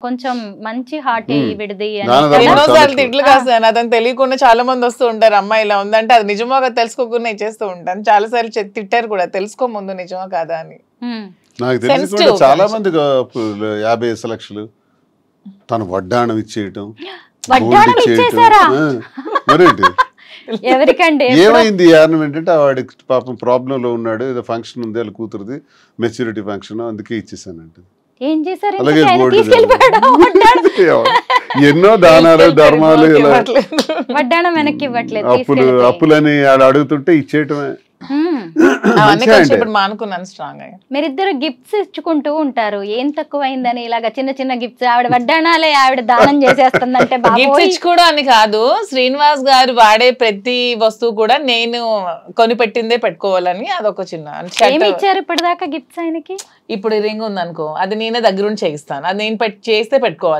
కొంచెం మంచి హార్ట్ విడిది ఎన్నోసార్లు తిట్లు కాస్తాను అతను తెలియకుండా చాలా మంది వస్తూ ఉంటారు అమ్మాయి ఇలా ఉందంటే అది నిజమో తెలుసుకోకుండా ఇచ్చేస్తూ ఉంటాను చాలా సార్లు తిట్టారు కూడా తెలుసుకో ముందు నిజమా కాదా అని నాకు తెలిసి చాలా మంది 50 లక్షలు తను వడ్డాణం ఇచ్చేయటం మరేంటి ఎవరికండి ఏమైంది ఆర్నమెంట్ అంటే వాడికి పాపం ప్రాబ్లం లో ఉన్నాడు ఏదో ఫంక్షన్ ఉంది వాళ్ళ కూతురుది మెచ్యూరిటీ ఫంక్షన్ అందుకే ఇచ్చేసానంటే ఏం చేశారు అలాగే ఎన్నో దానాలు ధర్మాలు వడ్డాణం వెనక్కి ఇవ్వట్లేదు అప్పులని అడుగుతుంటే ఇచ్చేయటమే మానుకున్నాను స్ట్రాంగ్ గా మీరిద్దరు గిఫ్ట్స్ ఇచ్చుకుంటూ ఉంటారు ఏం తక్కువైందని ఇలాగా చిన్న చిన్న గిఫ్ట్స్ ఆవిడ వడ్డాణాలే ఆవిడ దానం చేసేస్తుందంటే గిఫ్ట్స్ ఇచ్చుకోవడం అని కాదు శ్రీనివాస్ గారు వాడే ప్రతి వస్తువు కూడా నేను కొనిపెట్టిందే పెట్టుకోవాలని అదొక చిన్న ఏమి ఇచ్చారు ఇప్పటిదాకా గిఫ్ట్స్ ఆయనకి ఇప్పుడు రింగ్ ఉందనుకో అది నేనే దగ్గరుండి చేయిస్తాను అది నేను చేస్తే పెట్టుకోవాలి